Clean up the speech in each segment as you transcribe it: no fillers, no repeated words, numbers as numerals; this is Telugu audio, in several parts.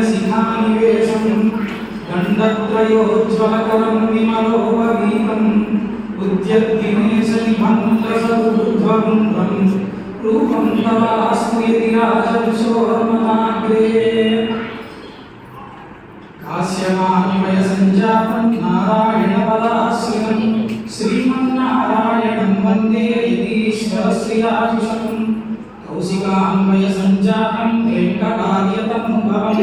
शिखानिवेशं दण्डत्रयोज्ज्वलकरं विमलोपवीतं उद्यद्दिनेशनिभं रसऊर्ध्वगुण्डं रूपं तवास्तु यदि राजविशोर्ममाग्रे काश्यपान्वयसञ्जातं नारायणपदाश्रितं श्रीमन्नारायणं वन्दे यतीश्वरश्रियाजुषम् कौशिकान्वयसञ्जातं वेङ्कटार्यतनुभवं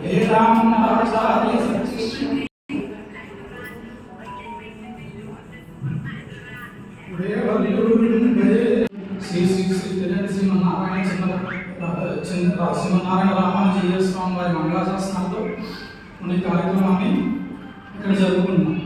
वेदान्ताचार्य श्री శ్రీమన్నారాయణ రామానుజీయ స్వామి వారి మంగళాశాసనాలతో మన ఈ కార్యక్రమాన్ని ఇక్కడ జరుపుకుంటున్నాం.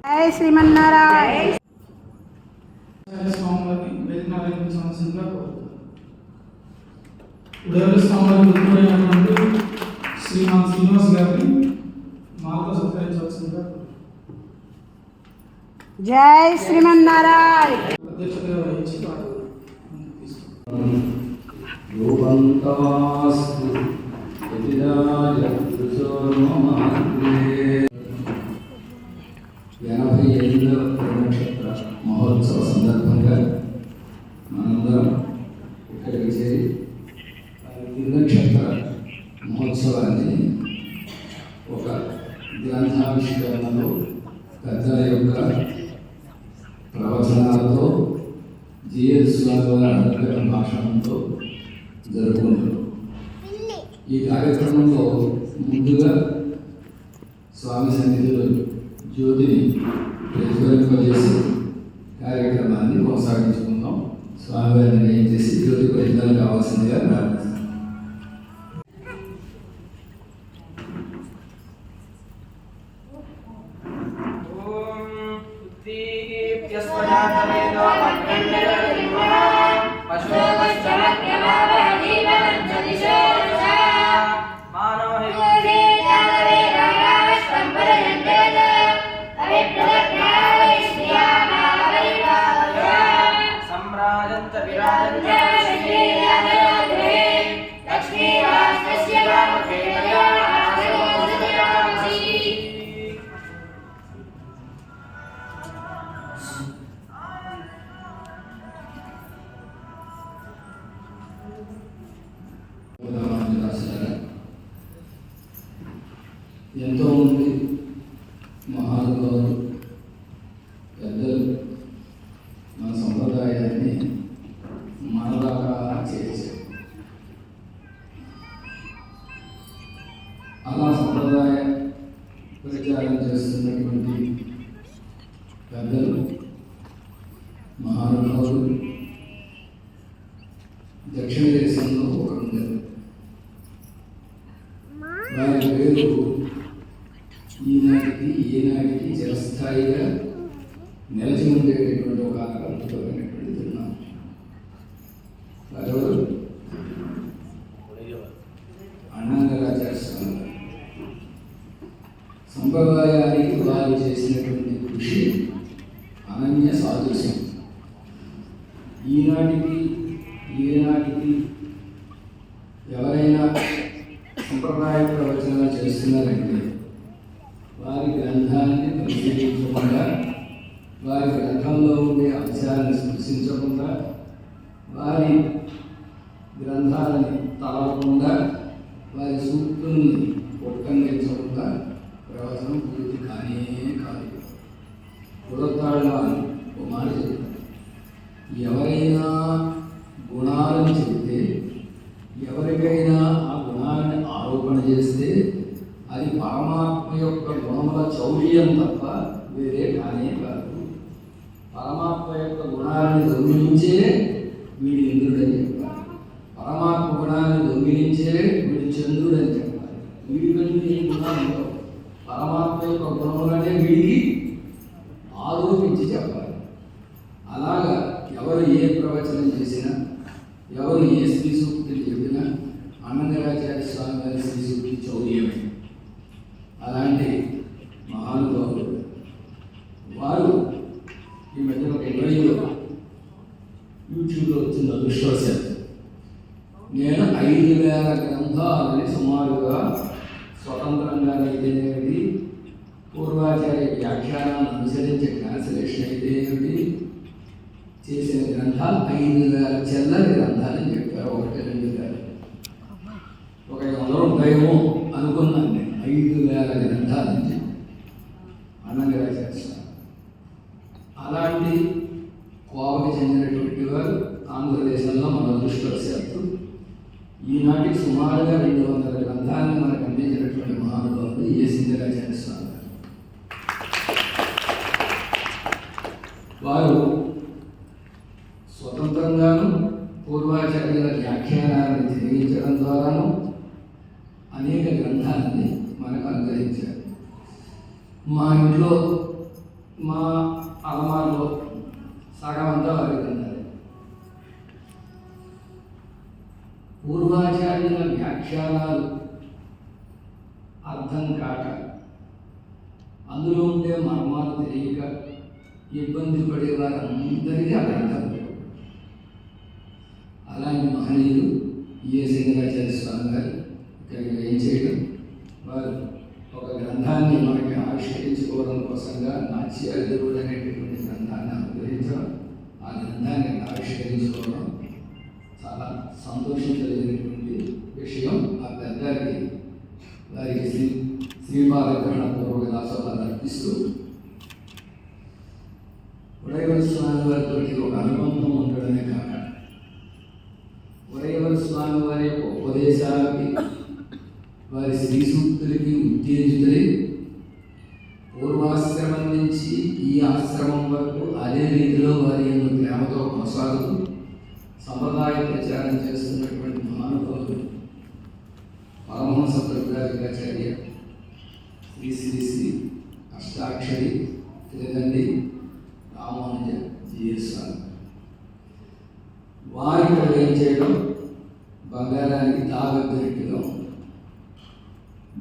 जय श्रीमन्नारायण स्वामी श्रीमान श्रीनिवास गारी जय श्रीमन्नारायण మహోత్సవ సందర్భంగా మనందరం ఇక్కడికి చేరి తిరునక్షత్ర మహోత్సవాన్ని ఒక గ్రంథావిష్కరణలో పెద్దల యొక్క ప్రవచనాలతో జిఎస్ స్వామి వారి అనుగ్రహ భాషణంతో జరుపుకుంటున్నాం. ఈ కార్యక్రమంలో ముందుగా స్వామి సన్నిధిలో జ్యోతిని ప్రజ్వలింపజేసి కార్యక్రమాన్ని కొనసాగించుకుందాం. స్వామివారిని దయచేసి జ్యోతి ప్రజ్వలన కావాల్సిందిగా ప్రార్థిస్తాం. ఎంతోమంది మహానుభావులు పెద్దలు మన సంప్రదాయాన్ని మనలాగా చేశారు. అలా సంప్రదాయ ప్రచారం చేస్తున్నటువంటి పెద్దలు మహానుభావులు దక్షిణ దేశంలో ఒకరు ఉండేది. వారి పేరు ఈనాటికి చిరస్థాయిగా నిలిచి ఉండేటటువంటి ఒక అద్భుతమైనటువంటి తిరునామం. వారెవరు? అన్నగారాచార్య స్వామి. సంప్రదాయానికి వారు చేసినటువంటి కృషి అనన్య సాదృశ్యం. ఈనాటికి ఏనాటికి ఎవరైనా సూక్తుల్ని ఉల్లంఘించకుండా ప్రవచనం పూర్తి కానే కాదు. కులతాళ్ళ ఒక మాట చెప్తారు, ఎవరైనా గుణాలను చెబితే, ఎవరికైనా ఆ గుణాలను ఆరోపణ చేస్తే అది పరమాత్మ యొక్క గుణముల చౌర్యం తప్ప వేరే కానే కాదు. పరమాత్మ యొక్క గుణాలను దొంగిలించే వీడి ఇంద్రుడని చెప్పాలి, పరమాత్మ గుణాలను దొంగిలించే వీడి చంద్రుడని చెప్పాలి. వీడికంటే ఏ గుణాలు ఉండవు, పరమాత్మ యొక్క గుణములనే వీడికి ఆరోపించి చెప్పాలి. అలాగా ఎవరు ఏ ప్రవచనం చేసినా, ఎవరు ఏ శ్రీ సూక్తులు చెప్పినా అన్నగారాచార్య స్వామి గారి శ్రీ సూక్తి చౌర్యమే. అలాంటి మహానుభావులు వారు ఈ మధ్య ఒక ఇంటర్వ్యూలో యూట్యూబ్లో వచ్చిన అదృష్టవశాత్తు నేను 5,000 గ్రంథాలని సుమారుగా స్వతంత్రంగా అయితే ఏమిటి, పూర్వాచార్య వ్యాఖ్యానాన్ని అనుసరించే ట్రాన్స్లేషన్ అయితే ఏమిటి చేసిన గ్రంథాలు 5,000 చిల్లరి గ్రంథాలని చెప్పారు. 1-2 గారు ఒక 100 ఉంటాయేమో అనుకున్నాను నేను. 5,000 గ్రంథాలని చెప్పి అన్నగారాచార్య స్వామి అలాంటి కోవకు చెందినటువంటి వారు ఆంధ్రదేశంలో మన అదృష్టవశాత్తు ఈనాటికి సుమారుగా 200 గ్రంథాలను మనకు అందించినటువంటి మహానుభావులు ఏ సింగరాచార్య స్వామి గారు. వారు స్వతంత్రంగాను పూర్వాచార్యుల వ్యాఖ్యానాలను తెలియజేయడం ద్వారాను అనేక గ్రంథాలని మనకు అనుగ్రహించారు. మా ఇంట్లో మా అలమారులో సగం అంతా వారి గ్రంథాలు. పూర్వాచార్యుల వ్యాఖ్యానాలు అర్థం కాక, అందులో ఉండే మర్మాలు తెలియక ఇబ్బంది పడే వారందరికీ ఆ గ్రంథాలు. అలాంటి మహనీయులు ఏ సింగరాచార్య స్వామి గారు ఇక్కడికి ఏం చేయడం, వారు ఒక గ్రంథాన్ని మనకి ఆవిష్కరించుకోవడం కోసంగా నాట్యాలుడు అనేటటువంటి గ్రంథాన్ని అనుగ్రహించడం, ఆ గ్రంథాన్ని ఆవిష్కరించుకోవడం చాలా సంతోషించలేనటువంటి విషయం. ఆ పెద్దకి వారికి శ్రీపాదగ్రహణ పూర్వక దాసోహాలు అర్పిస్తూ ఉడయవర స్వామి వారితో ఒక అనుబంధం ఉండడమే కాక, ఉడయవర స్వామి వారి యొక్క ఉపదేశాలకి, వారి శ్రీ సూక్తులకి ఉత్తేజితులై పూర్వాశ్రమం నుంచి ఈ ఆశ్రమం వరకు అదే రీతిలో వారి యొక్క ప్రేమతో కొనసాగుతూ సంప్రదాయ ప్రచారం చేస్తున్నటువంటి మహానుభావులు పరమహంస ప్రభురాజాచార్య శ్రీ శ్రీ శ్రీ అష్టాక్షరి త్రిదండి రామానుజ జీఎస్వామి. వారికి ఏం చేయడం బంగారానికి తాగట్టుగా ఉంది.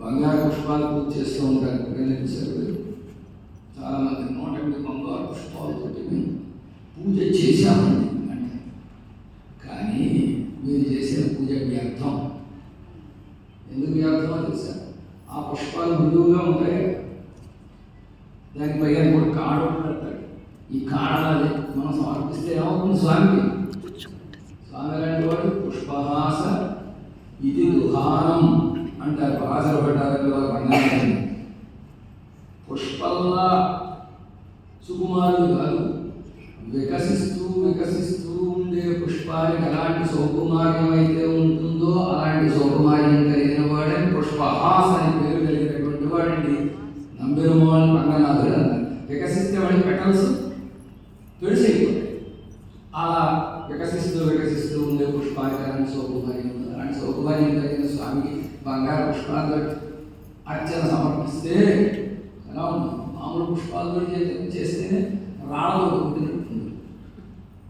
బంగారు పుష్పాలు పూజ చేస్తూ ఉంటారు. చాలామంది 108 బంగారు పుష్పాలతో పూజ చేశామండి అంటే, కానీ మీరు చేసిన పూజ వ్యర్థం. ఎందుకు వ్యర్థమో తెలుసా? ఆ పుష్పాలు మృదువుగా ఉంటాయి, దానిపైన కూడా కాడ పెడతాడు. ఈ కాడలాది మనం సమర్పిస్తే ఏమవుతుంది స్వామికి? స్వామి లాంటి వాడు పుష్పహాస ఇది దుహానం అంటారు. పరాశర భట్టారకుల వర్ణన. పుష్పల్లా సుకుమారుడు కాదు, వికసిస్తూ వికసిస్తూ ఉండే పుష్పానికి ఎలాంటి సౌకుమార్యం అయితే ఉంటుందో అలాంటి సౌకుమార్యం కలిగిన వాడే పుష్పహాస అని పేరు కలిగినటువంటి వాడిని నంబెరుమాన్ రంగనాథుడు అన్నారు. వికసిస్తే వాడి పెటల్స్ పెడిసైపోతాయి. అలా వికసిస్తూ వికసిస్తూ ఉండే పుష్పానికి అలాంటి సౌకుమార్యం ఉంది. అలాంటి సౌకుమార్యం కలిగిన స్వామికి బంగారు పుష్పాలతో అర్చన సమర్పిస్తే ఎలా ఉంటుంది? మామూలు పుష్పాలతో చేస్తేనే రాళ్ళతో పుట్టినట్టుంది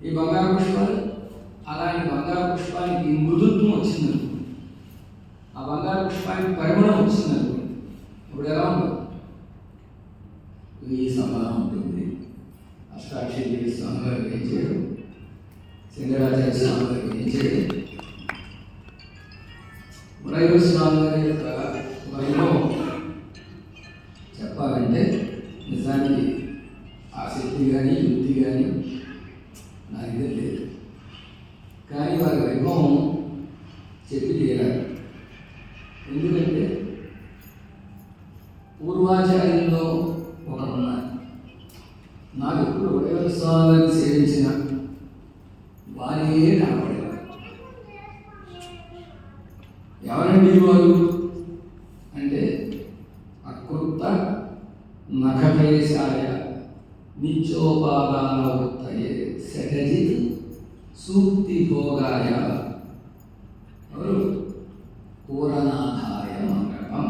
ఈ బంగారు పుష్పాలు. అలాంటి బంగారు పుష్పానికి మృదుత్వం వచ్చిందనుకోండి, ఆ బంగారు పుష్పానికి పరిమళం వచ్చిందనుకోండి, ఇప్పుడు ఎలా ఉంటుంది? ఈ సభలా ఉంటుంది. అష్టాక్షరి స్వామి గారికి ఏం చేయడం, సింగరాచార్య స్వామి గారికి ఏం చేయడం, ఉడయవర స్వామి గారి యొక్క వైభవం చెప్పాలంటే నిజానికి ఆసక్తి కానీ యుక్తి కానీ నా దగ్గర లేదు. కానీ వారి వైభవం చెప్పి తీరాలి. ఎందుకంటే పూర్వాచార్యుల్లో ఒకరున్నారు, నాకు ఎప్పుడు ఉడయల స్వామిని సేవించిన వారే కనపడేవారు. ఎవరండి వారు అంటే అకృత నఖకేశాయ నిత్యోపాదాన వృత్తయే శఠజిత్ సూక్తి భోగాయ ఎవరు పూరనాథాయ మంగళం.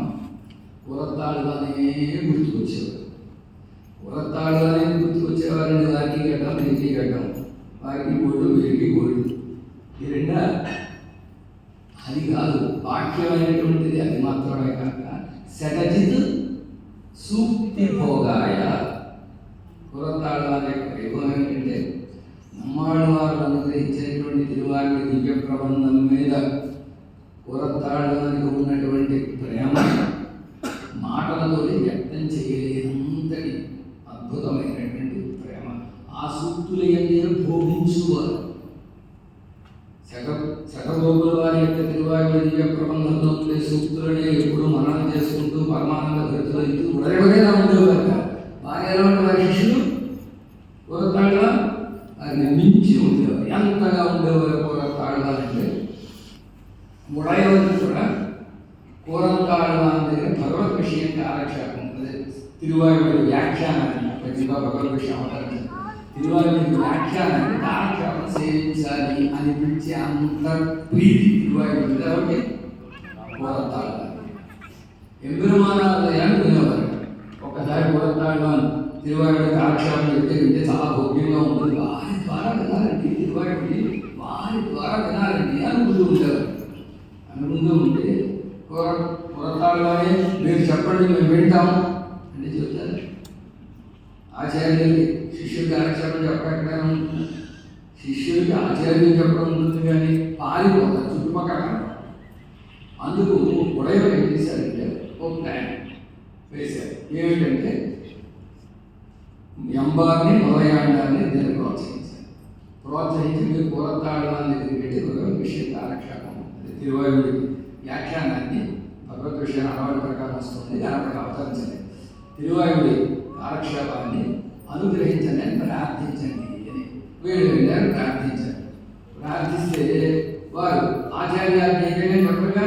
పురత్తాడుగానే గుర్తుకొచ్చేవారు. పురత్తాడుగానే గుర్తుకొచ్చేవారండి. వారికి గడ్డం వీరికి గడ్డం, వారికి గోడు వీరికి గోడు. ఈ రెండా అది కాదు, వాక్యమైనటువంటిది అది మాత్రమే కాక శఠజిత్ సూక్తి భోగాయ. పురత్తాడుగానే వైభవం ఏంటంటే నమ్మాడు వారు అనుగ్రహించేటువంటి తిరువారి దివ్య ప్రబంధం మీద పురత్తాడుగానికి ఉన్నటువంటి ప్రేమ మాటలతో వ్యక్తం చేయలేనంతటి అద్భుతమైనటువంటి ప్రేమ. ఆ సూక్తుల ఎందే భోగించువారు. శతగోపుల వారి యొక్క తిరువాయుల దివ్య ప్రబంధంలో ఉండే సూక్తులనే ఎప్పుడు మననం చేసుకుంటూ పరమానంద భక్తులు ఇస్తూ ఉడయబడేలా ఉండేవారు. వారి ఎలా ఉంటే వారి శిష్యులు పురత్తాడుగా వారిని మించి ఉండేవారు. ఎంతగా ఉండేవారు పురత్తాడుగా అంటే ఉడయవని కూడా పూరత్తాడుగాని దగ్గర భగవద్ విషయం కాలక్షేపం, అదే తిరువాయుడి వ్యాఖ్యానాన్ని ప్రతిభా భగవద్ విషయం అవతరించారు. తిరువాయుడి వ్యాఖ్యానాన్ని కాలక్షేపం సేవించాలి అనిపించే అంత ప్రీతి తిరువాయుడి కాబట్టి పూరత్తాడుగా ఎంబెరుమానాలయాన్ని వినేవారు. ఒకసారి పూరత్తాడుగాను తిరువాయుడి కాలక్షేపం వింటే చాలా భోగ్యంగా ఉంటుంది. వారి ద్వారా వినాలండి, తిరువాయుడి వారి ద్వారా వినాలండి అనుకుంటూ ఉండేవారు. అనుకుంటూ ఉంటే పురత్తాడుగానే మీరు చెప్పండి మేము వింటాం అంటే చెప్తారు. ఆచార్యులకి శిష్యుడికి ఆచార్యం చెప్పడం ఎక్కడైనా ఉంటుంది, శిష్యుడికి ఆచార్యం చెప్పడం ఉంటుంది, కానీ పారిపోతారు చుట్టుపక్కల. అందుకు ఉడయలు ఏం చేశారంటే ఒక ప్లాన్ వేశారు. ఏమిటంటే ఎంబార్ని మొదలయాండాన్ని ఇద్దరు ప్రోత్సహించి మీరు పురత్తాడుగాని దగ్గరికి పెట్టి భగవద్ విషయ కాలక్షేపం తిరువాయుడి వ్యాఖ్యానాన్ని భగవద్ విషయాన్ని అలవాటు ప్రకారం వస్తుంది, దానిపై అవతరించండి, తిరువాయుడి కాలక్షేపాన్ని అనుగ్రహించండి అని ప్రార్థించండి అని వీళ్ళు వెళ్ళారు. ప్రార్థించారు. ప్రార్థిస్తే వారు ఆచార్యాజ్ఞగా చెప్పగా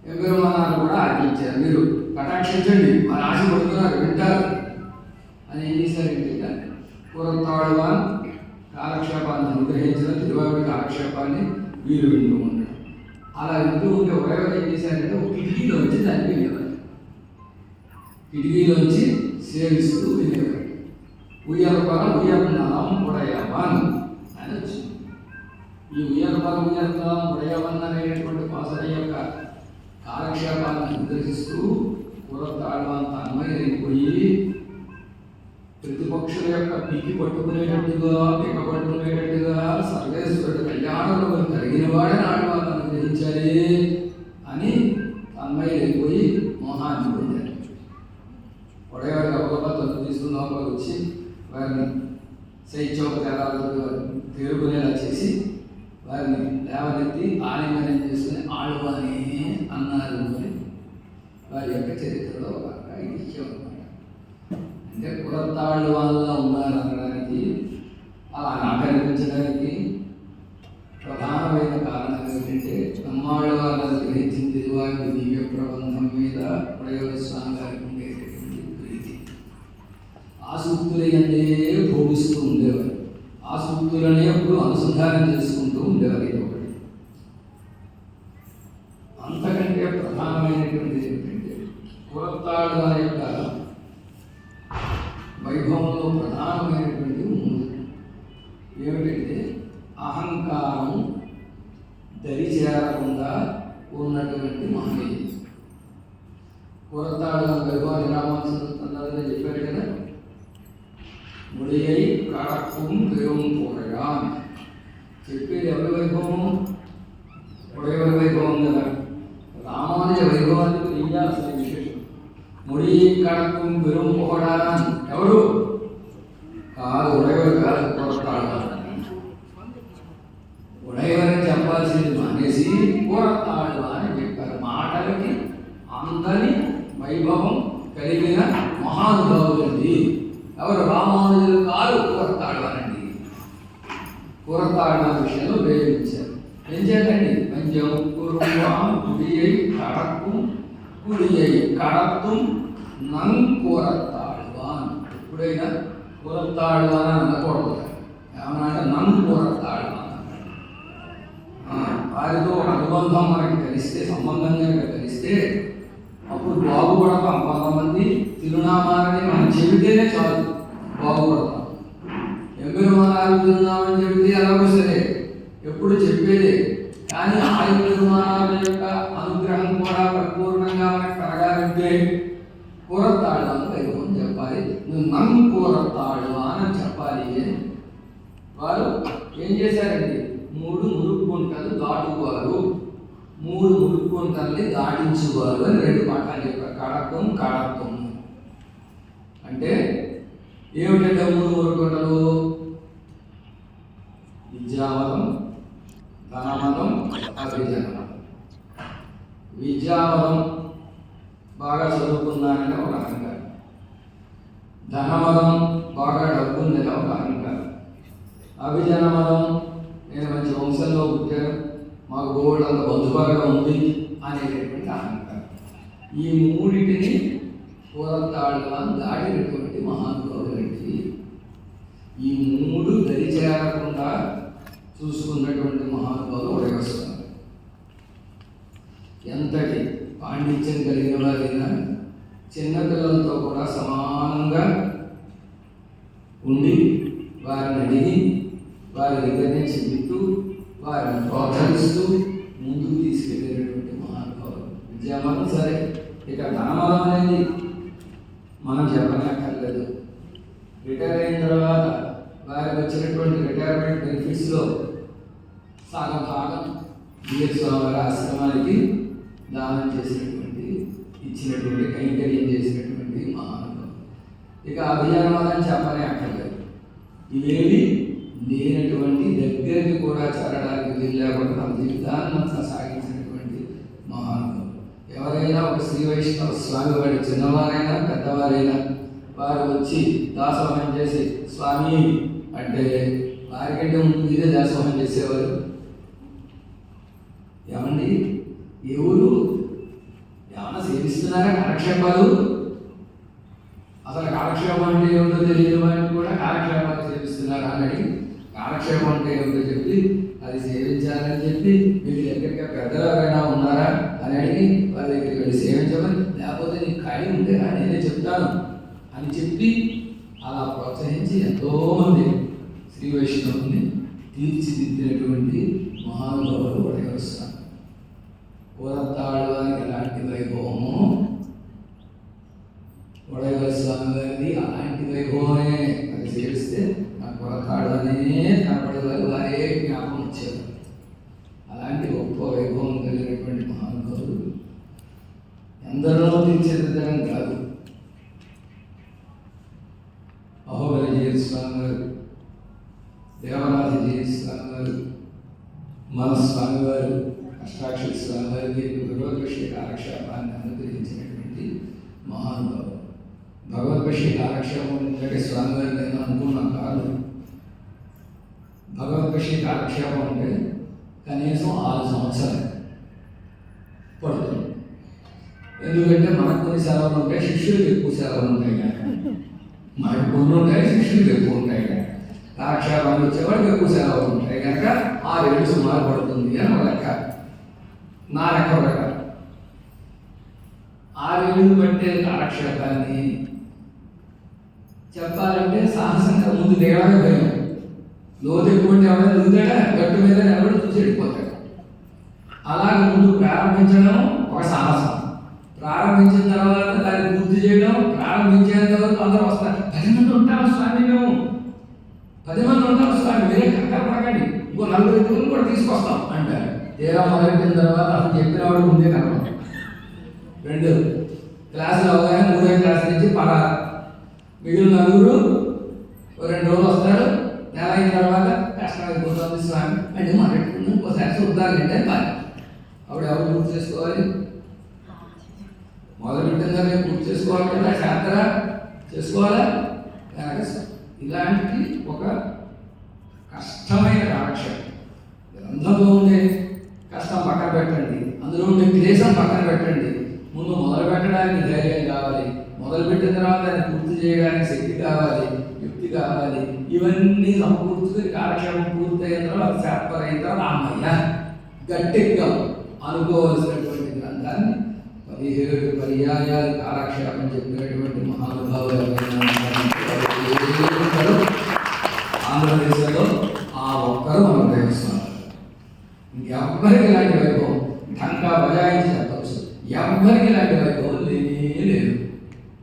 ఎంబెరుమానాలు కూడా ఆజ్ఞించారు, మీరు కటాక్షించండి, వారు ఆశపడుతున్నారు వింటారు అని ఏం చేశారంటే పురత్తాడుగా కాలక్షేపాన్ని అనుగ్రహించిన తిరువాయుడి కాలక్షేపాన్ని వీరు వింటూ ఉంటారు. అలా వింటూ ఉంటే ఎవరెవరు ఏం చేశారంటే ఒక కిటికీలోంచి దాన్ని వినేవారు. కిటికీలోంచి సేవిస్తూ వినేవారు. ఉయ్యలపరం ఉయ్యన్నాం ఉడయవన్ అని వచ్చింది. ఈ ఉయ్యలపరం ఉయ్యన్నాం ఉడయవన్ అనేటువంటి పాసర యొక్క కాలక్షేపాన్ని అనుగ్రహిస్తూ పురత్తాడువాన్ తన్మయమైపోయి ప్రతిపక్షుల యొక్క పికి పట్టుకునేటట్టుగా పిక పట్టుకునేటట్టుగా సర్వేశ్వరుడు కళ్యాణంలో కలిగిన వాడని ఆడవాళ్ళని అనుగ్రహించాలి అని తన్మయమైపోయి మోహాన్ని పొందారు. ఉడయవాడి గబగబా తలుపు తీసుకున్న లోపలికి వచ్చి వారిని శైత్యోపచారాలతో తేరుకునేలా చేసి వారిని లేవనెత్తి ఆలింగనం చేసుకుని ఆడువాని అన్నారు అని వారి యొక్క చరిత్రలో ఒక విషయం అనమాట. అంటే పురత్తాళ్ళు వాళ్ళ ఉన్నారనడానికి అలా నాకనిపించడానికి ప్రధానమైన కారణం ఏమిటంటే నమ్మాళ్ళ వాళ్ళని గ్రహించిన తిరువాయుడి దివ్య ప్రబంధం మీద ఉడయవాడ స్వామి గారికి ఉండేటటువంటి ప్రీతి. ఆ సూక్తులనే భోగిస్తూ ఉండేవారు. ఆ సూక్తులనే ఎప్పుడు అనుసంధానం చేసుకుంటూ ఉండేవారు. ఇది ఒకటి. అంతకంటే ప్రధానమైనటువంటిది ఏమిటంటే పురత్తాడు వారి యొక్క వైభవంలో ప్రధానమైనటువంటి ఏమిటంటే అహంకారం దరిచేరకుండా ఉన్నటువంటి మహనీయులు. పురత్తాడు వైభవాన్ని రామానుజుడు చెప్పాడు కదా, ముడియై కడకం పెరుం పొడగా చెప్పేది ఎవరి వైభవం? ఉడయవారి వైభవం కదా. రామానుజ వైభవాన్ని తెలియాల్సిన విశేషం. ముడి కడకం పెరుం పొగడా ఎవరు కాదు, ఉడయవారి కాదు, పురత్తాడు. ఉడయవారిని చెప్పాల్సింది మానేసి పురత్తాడు అని చెప్పారు. మాటలకి కూరతాడు విషయంలో వేయించారు. ఏం చేయాలండి? పంచం కురువాం కుడియై కడక్కు కుడియై కడత్తుం నం కూరతాడువాన్. ఎప్పుడైనా కూరతాడువాన్ అని అనకూడదు. ఏమన్నా అంటే నం కూరతాడువాన్. వారితో ఒక అనుబంధం మనకి కలిస్తే, సంబంధం కనుక కలిస్తే అప్పుడు బాగుపడతాం. కొంతమంది తిరునామాలని మనం చెబితేనే చాలు బాగుపడతాం. ఎంబెరుమానాలు తిరునామని చెబితే ఎలాగో సరే, ఎప్పుడు చెప్పేదే. కానీ ఆయన తిరునామాల యొక్క అనుగ్రహం కూడా పరిపూర్ణంగా మనకు కలగాలంటే కూరతాడు అని వైభవం చెప్పాలి. నువ్వు నన్ను కూరతాడు అని చెప్పాలి. వారు ఏం చేశారండి? 3 మురుక్కుంటలు దాటువారు, 3 మురుక్కుంటల్ని దాటించువారు అని 2 పాఠాలు చెప్పారు. కడత్వం కడత్వం అంటే ఏమిటంటే 3 మురుక్కుంటలు? విద్యావరం, ధనమదం, అభిజనమదం. విద్యావరం బాగా చదువుకున్నానని ఒక అహంకారం, ధనమదం బాగా డబ్బుందని ఒక అహంకారం, అభిజనమదం నేను మంచి వంశంలో పుట్టాను, మాకు గోల్డ్ అంత బంధుబాగా ఉంది అనేటటువంటి అహంకారం. ఈ 3టిని కూరతాళ్ళని దాటినటువంటి మహానుభావులకి ఈ 3 దరిచేరకుండా చూసుకున్నటువంటి మహానుభావులు వడగొస్తారు. ఎంతటి పాండిత్యం కలిగిన వారైనా చిన్నపిల్లలతో కూడా సమానంగా ఉండి వారిని అడిగి వారి దగ్గర నుంచి వింటూ వారిని ప్రోత్సహిస్తూ ముందుకు తీసుకెళ్ళేటటువంటి మహానుభావులు. విద్యామతం సరే, ఇక ధనమలం అనేది మనం చెప్పనక్కర్లేదు. రిటైర్ అయిన తర్వాత వారికి వచ్చినటువంటి రిటైర్మెంట్ బెనిఫిట్స్లో సగం భాగం స్వామి వారి ఆశ్రమానికి దానం చేసినటువంటి, ఇచ్చినటువంటి, కైంకర్యం చేసినటువంటి మహానుభావులు. ఇక అభిజనమతం చెప్పనే అక్కర్లేదు. ఇవేవి లేనటువంటి, దగ్గరికి కూడా చేరడానికి వీలు లేకుండా తమ జీవితాన్ని అంతా సాగించినటువంటి మహానుభావులు. ఎవరైనా ఒక శ్రీ వైష్ణవ స్వామి వారి చిన్నవారైనా పెద్దవారైనా వారు వచ్చి దాసోహం చేసి స్వామి అంటే వారికంటే ముందు ఇదే దాసోహం చేసేవారు. ఏమండి ఎవరు ఏమన్నా సేవిస్తున్నారా కాలక్షేపాలు? అసలు కాలక్షేపం అంటే ఏమిటో తెలియని వాడిని కూడా కాలక్షేపాలు సేవిస్తున్నారా అని అడిగి, కాలక్షేపం అంటే ఏమిటో చెప్పి అది సేవించాలని చెప్పి మీకు దగ్గరగా పెద్దలు ఎవరైనా ఉన్నారా అని అడిగి వారి దగ్గరికి వెళ్ళి సేవించమని, లేకపోతే నీకు ఖాళీ ఉంటే నేనే చెప్తాను అని చెప్పి అలా ప్రోత్సహించి ఎంతోమంది శ్రీ వైష్ణవుని తీర్చిదిద్దినటువంటి మహానుభావులు వడగొస్తారు. కూరతాడడానికి ఎలాంటి వైభవము, వడగొల స్వామి వారిది అలాంటి వైభవమే. అది చేస్తే ఆ కూరతాడనే కనపడేవారు, వారే జ్ఞాపకం వచ్చేవారు. అలాంటి గొప్ప వైభవం కలిగినటువంటి మహానుభావులు ఎందరో తీర్చిదిద్దడం కాదు. అహోబలి జయ స్వామి వారు, దేవరాజ జయ స్వామి వారు, మన స్వామి వారు, అష్టాక్షరి స్వామి వారికి భగవద్భక్ష్య కాలక్షేపాన్ని అనుగ్రహించినటువంటి మహానుభావులు. భగవద్భక్ష్య కాలక్షేపం ఎందుకంటే స్వామి వారి నేను అనుకున్నాను కాదు. భగవద్భక్ష్య కాలక్షేపం అంటే కనీసం 6 సంవత్సరాలు పడుతుంది. ఎందుకంటే మనకు కొన్ని సెలవులు ఉంటాయి, శిష్యులకు ఎక్కువ సెలవులు ఉంటాయి. మనకు కొన్ని ఉంటాయి, శిష్యులకు ఎక్కువ ఉంటాయి. కాలక్షేపాలు వచ్చేవాడికి ఎక్కువ సెలవులు ఉంటాయి కనుక 6 ఏళ్ళు సుమారు పడుతుంది అని ఒక లెక్క, నా లెక్క ప్రకారం. 6 ఏళ్ళు పట్టే కాలక్షేపాన్ని చెప్పాలంటే సాహసంగా ముందు దిగడమే భయం. లోతు ఎక్కువ ఉంటే ఎవరైనా దిగుతాడా, గట్టు మీద నిలబడి చూసి వెళ్ళిపోతాడు. అలాగే ముందు ప్రారంభించడం ఒక సాహసం. ప్రారంభించిన తర్వాత దాన్ని పూర్తి చేయడం, ప్రారంభించేంత వరకు అందరూ వస్తారు. 10 మంది ఉంటారు స్వామి, మేము 10 మంది ఉంటారు స్వామి, మీరే కంగారు పడకండి, ఇంకో 4 కూడా తీసుకొస్తాం అంటారు. తీరా మొదలెట్టిన తర్వాత అసలు చెప్పిన వాడు ముందే కనపడతాం. 2 క్లాసులు అవగానే 3వ క్లాస్ నుంచి పడాలి. మిగిలిన 4 2 రోజులు వస్తారు. నెల అయిన తర్వాత కష్టమైపోతుంది స్వామి అంటే మొదలెట్టుకుని ఒకసారి చూద్దాలంటే పాలి. అప్పుడు ఎవరు పూర్తి చేసుకోవాలి? మొదలుపెట్టిందా మేము పూర్తి చేసుకోవాలి కదా, శాస్త్ర చేసుకోవాలా కనుక ఇలాంటి ఒక కష్టమైన గ్రంథంలో ఉండే కష్టం పక్కన పెట్టండి, అందులో ఉండే క్లేశం పక్కన పెట్టండి. ముందు మొదలు పెట్టడానికి ధైర్యం కావాలి, మొదలు పెట్టిన తర్వాత దాన్ని పూర్తి చేయడానికి శక్తి కావాలి, యుక్తి కావాలి. ఇవన్నీ సమకూర్చుకొని కాలక్షేపం పూర్తయిన తర్వాత చాప్టర్ అయిన తర్వాత అమ్మయ్య గట్టిగా అనుకోవలసినటువంటి గ్రంథాన్ని 17 పర్యాయాలు కాలక్షేపం చెప్పినటువంటి మహానుభావులు ఆంధ్రప్రదేశ్లో ఆ ఒక్కరు మనం గ్రహిస్తున్నారు. ఎవ్వరికి ఇలాంటి వైభవం ఢంకా బజాయించి చెప్పవచ్చు. ఎవ్వరికి ఇలాంటి వైభవం లేనే లేదు.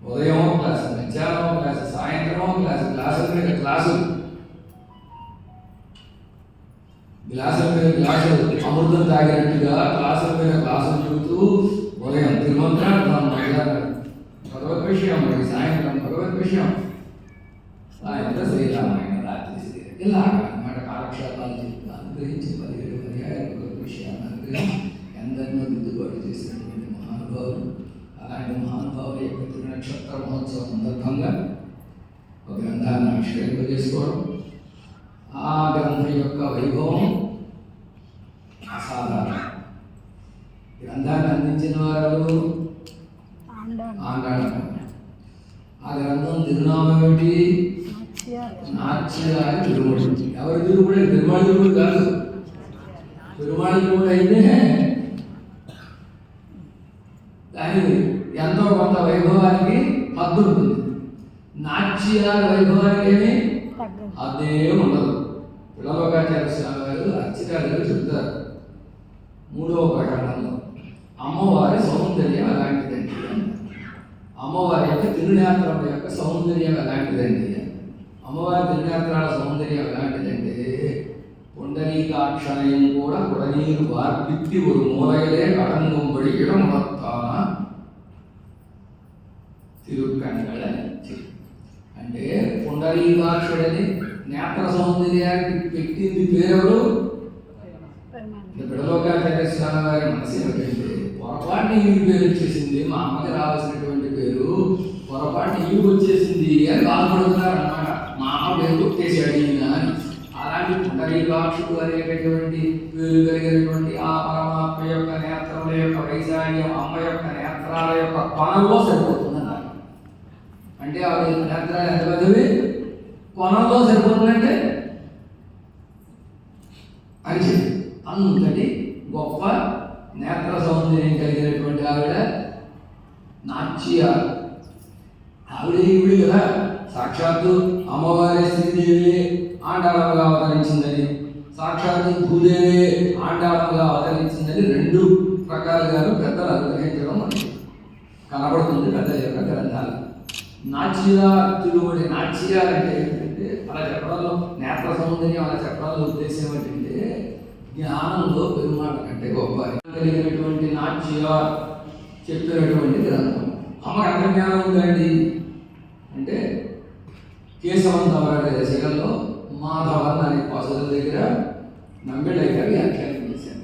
ఉదయం క్లాసు, మధ్యాహ్నం క్లాసు, సాయంత్రం క్లాసు, గ్లాసుల మీద గ్లాసులు అమృతం తాగినట్టుగా క్లాసుల మీద క్లాసులు చెబుతూ ఉదయం తిరుమంత్రాలు భగవద్ విషయం, మరి సాయంత్రం భగవద్ విషయం, సాయంత్రం శ్రీరామాయణ, రాత్రి శ్రీరామ, ఇలా అన్నమాట కాలక్షేపాలు చెప్తూ అనుగ్రహించి 17 పర్యాయాలు భగవద్ విషయాన్ని అనుగ్రహించి ఎందరినో దిద్దుబాటు చేసినటువంటి మహానుభావులు. అలాంటి మహానుభావుల యొక్క తిరునక్షత్ర మహోత్సవం సందర్భంగా ఒక గ్రంథాన్ని ఆవిష్కరింపజేసుకోవడం, ఆ గ్రంథం యొక్క వైభవం అసాధారణం. గ్రంథాన్ని అందించిన వారు ఆండాళ. ఆ గ్రంథం తిరునామం ఏమిటి? నాట్యగారి తిరుమడి. ఎవరి తిరుమడి? తిరుమడి తిరుమడి కాదు. తిరుమడి తిరుమడి అయితే దాని ఎంతో కొంత వైభవానికి హద్దు ఉంటుంది. నాట్యగారి వైభవానికి ఏమి అదే ఉండదు. పిల్లలోకాచార్య స్వామి గారు అర్చికారులు చెప్తారు 3వ ప్రకటనలో, అమ్మవారి సౌందర్యం ఎలాంటిదండి, అమ్మవారి యొక్క తిరునేత్రం యొక్క సౌందర్యం ఎలాంటిదండి, అమ్మవారి తిరునేత్రాల సౌందర్యం ఎలాంటిదంటే పుండరీకాక్షణయం కూడా కుడనీరు వార్పిత్తి ఒక మూలయలే కడంగొంబడి ఇడముడతాన తిరుక్కణగళ. అంటే పుండరీకాక్షుడని నేత్ర సౌందర్యానికి పెట్టింది పేరెవరు? బిడలోకాచార్య స్వామి వారి మనసు ఏమిటంటే పొరపాటు ఈ పేరు వచ్చేసింది, మా అమ్మకి రావాల్సినటువంటి పేరు పొరపాటు ఈ వచ్చేసింది అని బాధపడుతున్నారు అన్నమాట. మా అమ్మ పేరు కొట్టేసాడు ఈయన అని. అలాంటి పుండరీకాక్షుడు అనేటటువంటి పేరు కలిగినటువంటి ఆ పరమాత్మ యొక్క నేత్రముల యొక్క వైశాల్యం అమ్మ యొక్క నేత్రాల యొక్క కొనలో సరిపోతుందన్నారు. అంటే ఆవిడ నేత్రాలు ఎంత పెద్దవి? కొనలో సరిపోతుందంటే అని చెప్పి అంతటి గొప్ప నేత్ర సౌందర్యం కలిగినటువంటి ఆవిడ నాట్య. ఆవిడ ఈవిడ కదా సాక్షాత్తు అమ్మవారి శ్రీదేవి ఆండాళముగా అవతరించిందని, సాక్షాత్తు భూదేవి ఆండాళముగా అవతరించిందని 2 ప్రకాలుగాను పెద్దలు అనుగ్రహించడం మనకి కనబడుతుంది పెద్దల యొక్క గ్రంథాలు. నాట్య తిరుమడి. నాట్య అంటే ఏంటంటే అలా చెప్పడంలో నేత్ర సౌందర్యం అలా చెప్పడంలో ఉద్దేశం ఏంటంటే జ్ఞానంలో పెరుమాళ కంటే గొప్ప కలిగినటువంటి నాట్య చెప్పినటువంటి గ్రంథం. అమ్మకి అంత జ్ఞానం ఉందండి అంటే కేశవంతమైన దశకంలో మాధవన్ అనే పసుల దగ్గర నంబెళ్ళయ్య గారు వ్యాఖ్యానం చేశారు.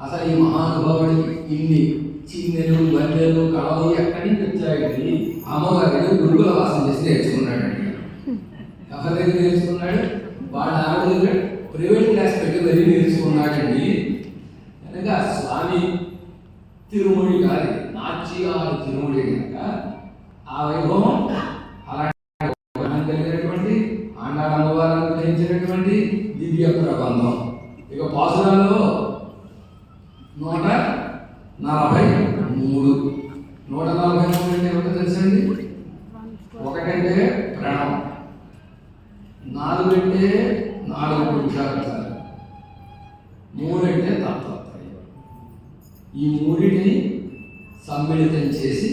అసలు ఈ మహానుభావుడికి ఇన్ని చిన్నెలు బల్లెలు కళలు ఎక్కడి నుంచి వచ్చాయండి? అమ్మవారి గురుకుల వాసం చేసి నేర్చుకున్నాడండి. ఎవరి దగ్గర నేర్చుకున్నాడు? వాళ్ళ ఆవిడ దగ్గర ప్రైవేట్ క్లాస్ పెట్టి మరీ నేర్చుకున్నాడండి. కనుక స్వామి తిరుమడి కాదు, నాట్యాలు తిరుమడి కనుక ఆ వైభవం అలాంటి కలిగినటువంటి ఆండాళ అమ్మవారిని గ్రహించినటువంటి దివ్య ప్రబంధం. ఇక పాసురాల్లో 143. 143 అంటే ఏమిటో తెలుసండి? 1 అంటే ప్రణవం, 4 అంటే 4 పురుషార్థాలు, 3 అంటే తత్వత్రయం. ఈ 3టిని సమ్మిళితం చేసి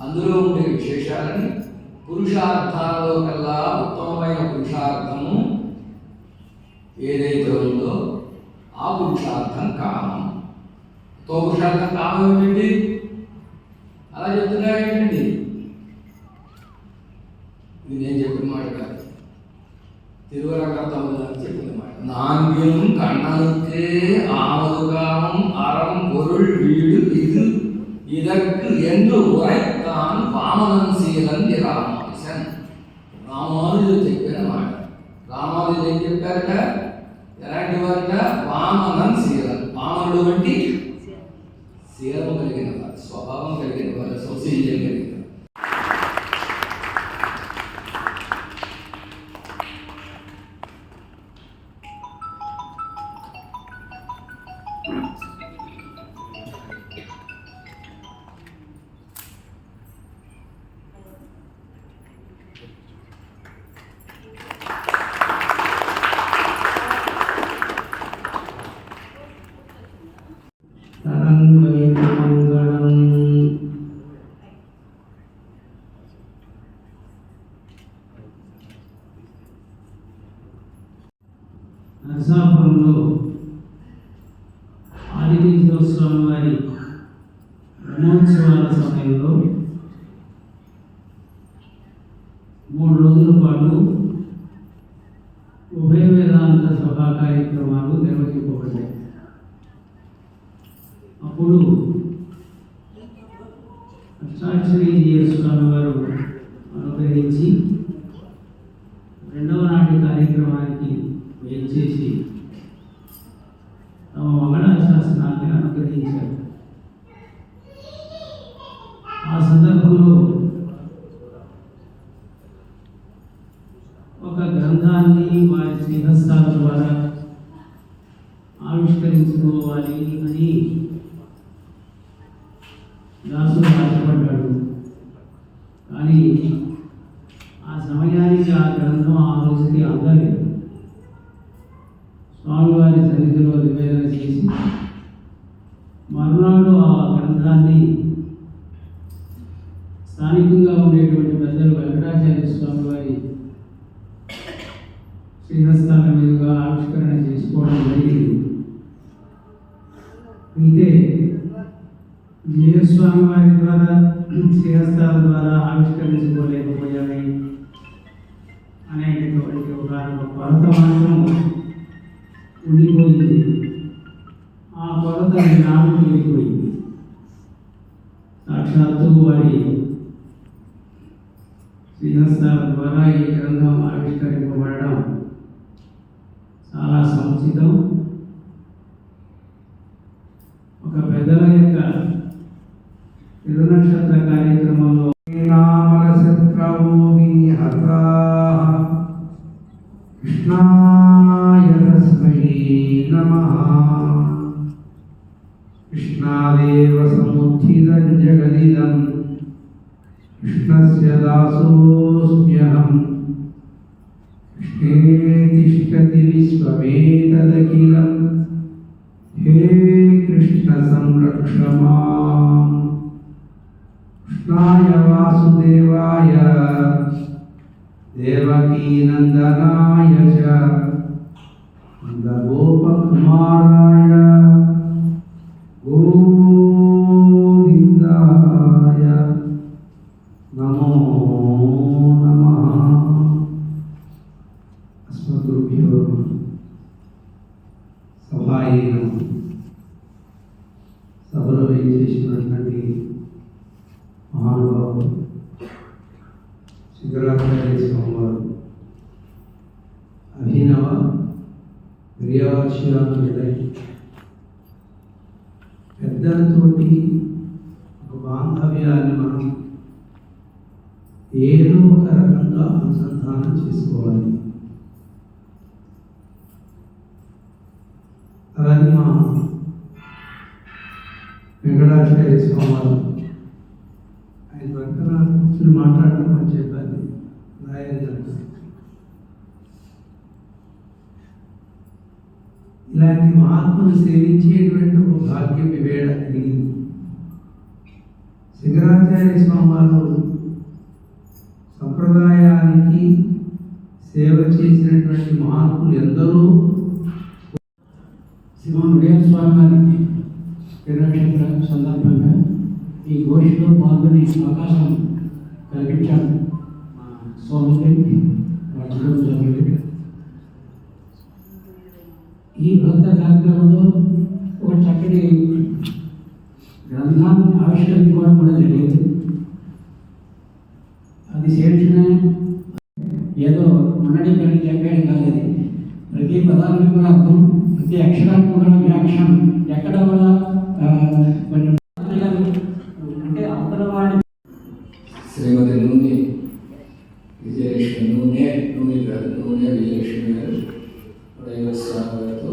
అందులో ఉండే విశేషాలని పురుషార్థాలలో కల్లా ఉత్తమమైన పురుషార్థము ఏదైతే ఉందో ఆ పురుషార్థం కామం. పురుషార్థం కామం ఏమిటండి? అలా చెప్తున్నారు ఏంటండి? ఇది నేను చెప్పిన మాట కాదు, తిరువరంగతములు చెప్పిన మాట. నాంగ్యం కണ്ണనుకే ఆమదు కామం అరం పొరుள் వీడు ఇది இதற்கு என்று உரைத்தான் வாமனன் சீலன் రామానుజన్. రామానుజుడు చెప్పిన మాట. రామానుజుడు ఏం చెప్పారట? ఎలాంటి వారట? వామనన్ వంటి శీలం కలిగిన వారు, స్వభావం కలిగిన వారు, సౌశీల్యం కలిగిన వారు. నరసాపురంలో ఆదికేశ్వర స్వామి వారి బ్రహ్మోత్సవాల సమయంలో 3 రోజుల పాటు ఉభయ వేదాంత సభా కార్యక్రమాలు నిర్వహింపబడ్డాయి. అప్పుడు అష్టాక్షరీ స్వామి వారు అనుగ్రహించి 2వ నాటి కార్యక్రమానికి వేయించేసి తమ మంగళాశాసనాన్ని అనుగ్రహించారు. ఆ సందర్భంలో ఒక గ్రంథాన్ని వారి శ్రీహస్తాల ద్వారా ఆవిష్కరించుకోవాలి అని దాసుడు ఆశపడ్డాడు. కానీ ఆ సమయానికి ఆ గ్రంథం ఆ రోజుకి అందలేదు. స్వామివారి సన్నిధిలో నివేదన చేసి మరునాడు ఆ గ్రంథాన్ని స్థానికంగా ఉండేటువంటి పెద్దలు వెంకటాచార్య స్వామి వారి శ్రీహస్తాల మీదుగా ఆవిష్కరణ చేసుకోవడం జరిగింది. అయితే జీవస్వామి వారి ద్వారా శ్రీహస్తాల ద్వారా ఆవిష్కరించుకోలేకపోయాయి అనేటువంటి ఒక కొరత మాత్రం ఉండిపోయింది. ఆ కొరత నాడు వెళ్ళిపోయింది. సాక్షాత్తు వారి శ్రీహస్తాల ద్వారా ఈ గ్రంథం ఆవిష్కరింపబడడం చాలా సముచితం. ఒక పెద్దల యొక్క తిరునక్షత్ర కార్యక్రమంలో కృష్ణాయ తస్మై నమః. కృష్ణాదేవ సముత్థితం జగదిదం కృష్ణస్య దాసోస్మ్యహం. కృష్ణే తిష్టతి విశ్వమేతదఖిలం. హే కృష్ణ సంరక్ష మాం. కృష్ణాయ వాసుదేవాయ దేవకీనందనాయ చ నందగోపకుమారాయ గోవిందాయ నమో నమః. అస్మద్గురుభ్యో సభాయేన సభలో వేయించేసినటువంటి మహానుభావులు శంకరాచార్య స్వామివారు అభినవ క్రియాశీలమై పెద్దలతోటి ఒక బాంధవ్యాన్ని మనం ఏదో ఒక రకంగా అనుసంధానం చేసుకోవాలి. అలాగే మా వెంకటాచార్య స్వామివారు ఆయన పక్కన కూర్చుని మాట్లాడడం అని చెప్పాలి. ఇలాంటి మహాత్ములు సేవించేటువంటి ఒక భాగ్యం వివేడ కలిగింది. శంకరాచార్య స్వామివారు సంప్రదాయానికి సేవ చేసినటువంటి మహాత్ములు ఎందరో. శ్రీమాన్ స్వామి వారికి తిరునక్షత్ర సందర్భంగా ఈ గోష్ఠిలో పాల్గొనే అవకాశం కల్పించాను. స్వామి ఈ బృహత్త కార్యక్రమంలో ఒక చక్కటి గ్రంథాన్ని ఆవిష్కరించుకోవడం కూడా జరిగింది. అది చేర్చిన ఏదో మనడి పని చెప్పేది కాలేదు. ప్రతి పదానికి కూడా అర్థం ఇది అక్షరాత్మక వ్యాఖ్యానం ఎక్కడ కూడా కొంచెం అంటే అవతల వాడి శ్రీమతి నూనె విజయలక్ష్మి నూనె విజయలక్ష్మి గారు స్వామి గారితో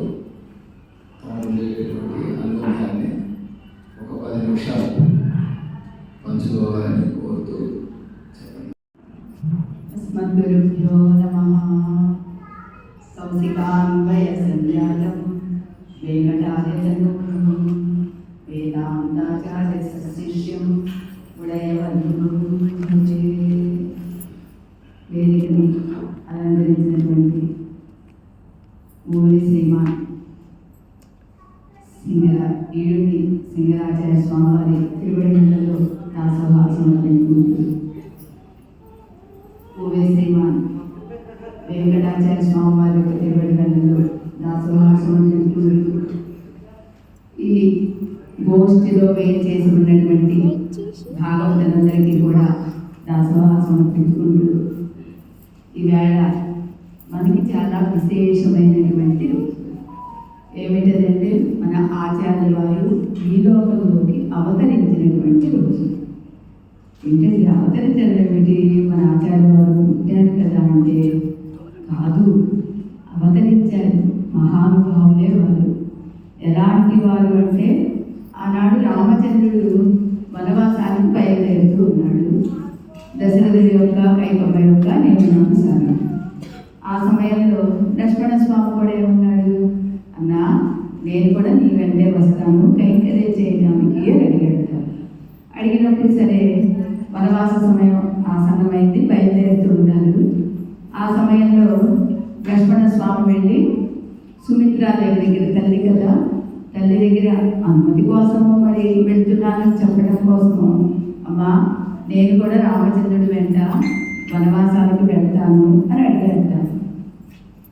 తాను ఉండేటటువంటి అనుబంధాన్ని ఒక 10 నిమిషాలు పంచుకోవాలని కోరుతూ చెప్పండి. అస్మద్గురుభ్యో నమః. కౌశికాన్వయ సంజాతం వెంకటాచలం వేదాంతాచార్య శిష్యం ఉడయవల్లి వేదికని అలంకరించినటువంటి ఊరి శ్రీమాన్ ఈడుని సింగరాచార్య స్వామివారి తిరువడిలో దాసోహాసం పెట్టుకుంటూ ఊరి శ్రీమాన్ వెంకటాచార్య స్వామివారి యొక్క తిరువడిలో దాసోహాసం పెట్టుకుంటూ ఈ గోష్ఠిలో వేయించేసి ఉన్నటువంటి భాగవతులందరికీ కూడా దాసోహాసం పెట్టుకుంటూ ఈవేళ మనకి చాలా విశేషమైనటువంటి రోజు. ఏమిటంటే మన ఆచార్య వారు ఈ లోకంలోకి అవతరించినటువంటి రోజు. ఏంటంటే అవతరించడం ఏమిటి? మన ఆచార్య వారు పుట్టారు కదా అంటే కాదు, అవతరించారు. మహానుభావులే వారు. ఎలాంటి వారు అంటే ఆనాడు రామచంద్రుడు వనవాసానికి బయలుదేరుతూ ఉన్నాడు. దశరథుడి యొక్క కైకమ్మ యొక్క నియమనానుసారం. ఆ సమయంలో లక్ష్మణ స్వామి కూడా ఏమన్నాడు? అన్నా, నేను కూడా నీ వెంటే వస్తాను, కైంకర్యం చేయడానికి అని అడిగాడు. అడిగినప్పుడు సరే వనవాస సమయం ఆసన్నమైంది, బయలుదేరుతూ ఉన్నారు. ఆ సమయంలో లక్ష్మణ స్వామి వెళ్ళి సుమిత్రాదేవి దగ్గర, తల్లి కదా, తల్లి దగ్గర అనుమతి కోసము మరి వెళ్తున్నానని చెప్పడం కోసము, అమ్మా నేను కూడా రామచంద్రుడి వెంట వనవాసాలకు వెళ్తాను అని అడిగారట.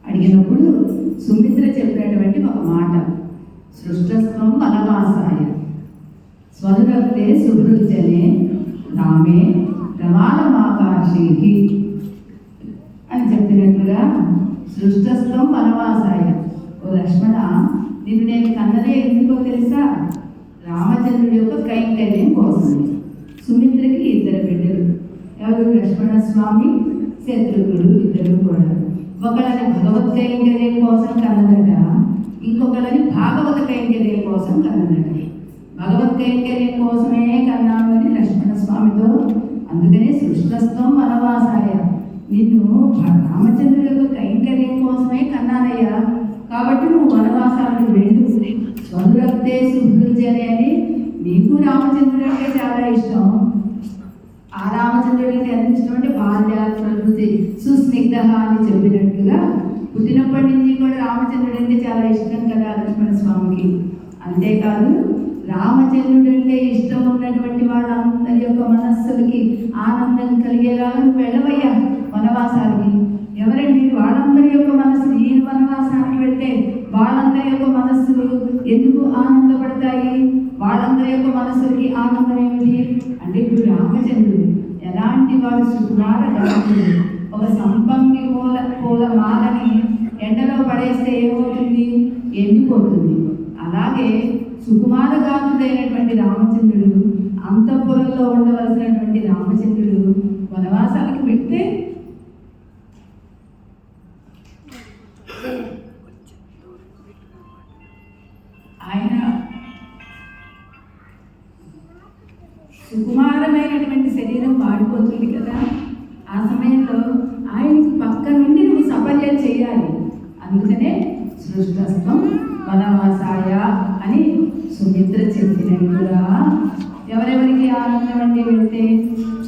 అడిగినప్పుడు సుమిత్ర చెప్పినటువంటి ఒక మాట, సృష్టస్థం వనవాసాయ స్వనురక్తే సుహృజనే రామే రమాలమాకాశీ అని చెప్పినట్లుగా సృష్టస్థం వనవాసాయ. ఓ లక్ష్మణ, నిన్ను నేను కన్నదే ఎందుకో తెలుసా? రామచంద్రుడి యొక్క కైంకర్యం కోసం. సుమిత్రకి 2 బిడ్డలు. ఎవరు? లక్ష్మణ స్వామి, శత్రుఘ్నుడు, ఇద్దరు కూడా. ఒకళ్ళని భగవత్ కైంకర్యం కోసం కన్నదట, ఇంకొకళ్ళని భాగవత కైంకర్యం కోసం కన్నదట. భగవత్ కైంకర్యం కోసమే కన్నాను అని లక్ష్మణ స్వామితో, అందుకనే సృష్టస్థం వనవాసాయ, నిన్ను రామచంద్రుడి యొక్క కైంకర్యం కోసమే కన్నానయ్యా, కాబట్టి నువ్వు వనవాసాలకు వెళ్ళు. స్వనురక్తే సుహృజనే అని నీకు రామచంద్రుడు అంటే చాలా ఇష్టం. ఆ రామచంద్రుడికి ఎంత ఇష్టం అంటే బాల్య ప్రకృతి సుస్నిగ్ధ అని చెప్పినట్టుగా పుట్టినప్పటి నుంచి కూడా రామచంద్రుడు అంటే చాలా ఇష్టం కదా లక్ష్మణ స్వామికి. అంతేకాదు, రామచంద్రుడు అంటే ఇష్టం ఉన్నటువంటి వాళ్ళందరి యొక్క మనస్సులకి ఆనందం కలిగేలాగా నువ్వు వెళ్ళవయ్యా వనవాసాలకి. ఎవరండి వాళ్ళందరి యొక్క మనస్సులు? ఈ వనవాసానికి వెళ్తే వాళ్ళందరి యొక్క మనస్సులు ఎందుకు ఆనందపడతాయి? వాళ్ళందరి యొక్క మనస్సులకి ఆనందం ఏమిటి అంటే, ఇప్పుడు రామచంద్రుడు ఎలాంటి వాడు? సుకుమార గాత్రుడు. ఒక సంపంగి పూల మాలని ఎండలో పడేస్తే ఏమవుతుంది? ఎండిపోతుంది. అలాగే సుకుమార గాత్రుడైనటువంటి రామచంద్రుడు, అంతఃపురంలో ఉండవలసినటువంటి రామచంద్రుడు వనవాసాలకు వెళ్తే ఆయన సుకుమారమైనటువంటి శరీరం వాడిపోతుంది కదా. ఆ సమయంలో ఆయనకి పక్క నుండి నువ్వు సపర్యం చేయాలి. అందుకనే సృష్టస్థం వనవాసాయ అని సుమిత్ర చెప్పినట్టుగా ఎవరెవరికి ఆనందం అంటే వెళ్తే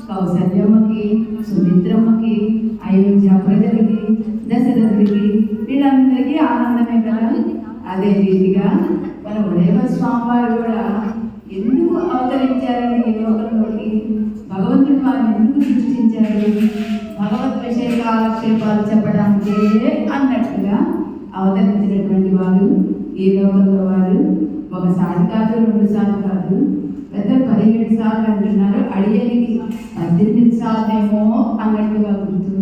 కౌసల్యమ్మకి, సుమిత్రమ్మకి, అయోధ్య ప్రజలకి, దశరథుడికి, వీళ్ళందరికీ ఆనందమే కదా. అదే రీతిగా మన ఉదయవ స్వామివారు కూడా ఎందుకు అవతరించారని ఈ లోకంలోకి? భగవంతుడు వారిని ఎందుకు సృష్టించారు? భగవద్ విషయ కాలక్షేపాలు చెప్పడానికే అన్నట్టుగా అవతరించినటువంటి వారు ఈ లోకంలో వారు. ఒకసారి కాదు, 2 సార్లు కాదు, పెద్ద 17 సార్లు అంటున్నారు. అడిగేనికి 18 సార్లేమో అన్నట్టుగా గుర్తు.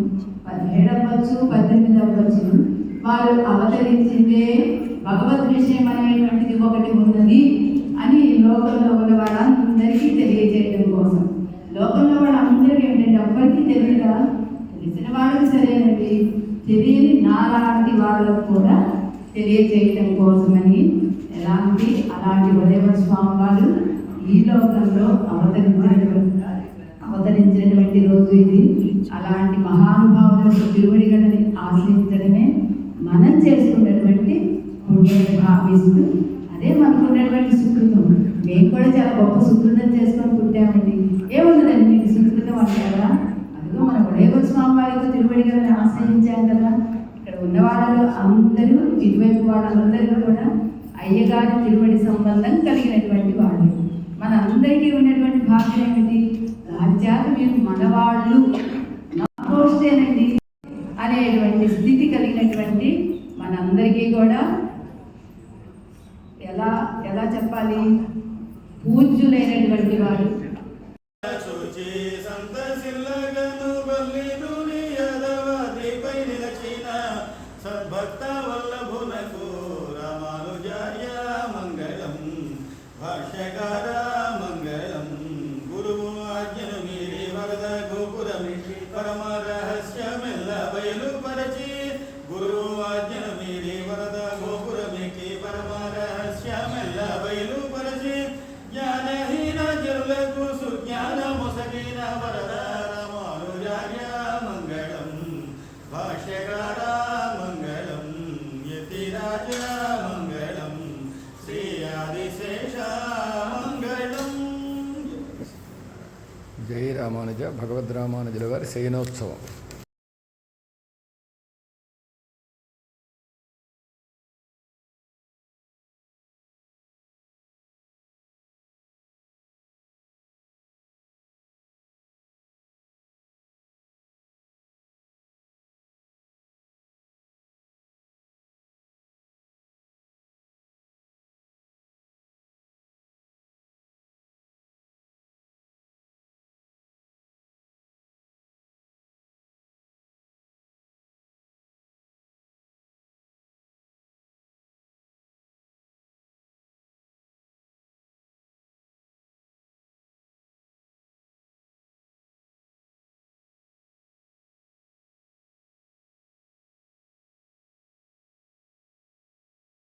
17 అవ్వచ్చు, 18 అవ్వచ్చు. వారు అవతరించిందే భగవద్ విషయం అనేటువంటిది ఒకటి ఉన్నది అని లోకంలో ఉన్న వాళ్ళందరికీ తెలియజేయడం కోసం. లోకంలో వాళ్ళందరికీ ఏంటంటే ఎవ్వరికీ తెలియదా, తెలిసిన వాళ్ళకి సరేనండి, తెలియని నాలాంటి వాళ్ళకు కూడా తెలియజేయడం కోసమని అలాంటి ఉదయవ స్వామి వారు ఈ లోకంలో అవతరించినటువంటి రోజు ఇది. అలాంటి మహానుభావులకు తిరువడిగలని ఆశ్రయించడమే మనం చేసుకున్నటువంటి పుణ్యాన్ని భావిస్తూ అదే మనకు ఉన్నటువంటి సుకృతం. మేము కూడా చాలా గొప్ప సుకృతం చేసుకొని పుట్టామండి. ఏముండదండి మీకు సుకృతం అంటారా? అదిగో మన ఉదయవ స్వామి వారికి తిరువడిగలని ఆశ్రయించాం కదా. ఇక్కడ ఉన్న వాళ్ళు అందరూ ఇటువైపు వాళ్ళందరూ కూడా అయ్యగారి తిరువడి సంబంధం కలిగినటువంటి వాళ్ళు. మనందరికీ ఉన్నటువంటి భాగ్యం ఏమిటి? దాని చేత మీరు మనవాళ్ళు నాకోస్తేనండి అనేటువంటి స్థితి కలిగినటువంటి మనందరికీ కూడా ఎలా చెప్పాలి, పూజ్యులైనటువంటి వారు. సద్భక్త వల్లభునకు రామానుజార్య మంగళం, భాష్యకార మంగళం. గురువు ఆజ్ఞను మీరి వరద గోపురమిటి పరమ రహస్యమెల్ల బయలుపరచి, గురువు ఆజ్ఞను మీరి వరద గోపురమిటి పరమ రహస్యమెల్ల బయలుపరచి, జ్ఞానహీన జనులకు సుజ్ఞాన మొసగిన వరద రామానుజార్య మంగళం, భాష్యకార మంగళం, యతిరాజ మంగళం, శ్రీ ఆదిశేష మంగళం. జై రామానుజ భగవద్ రామానుజుల వారి శయనోత్సవం.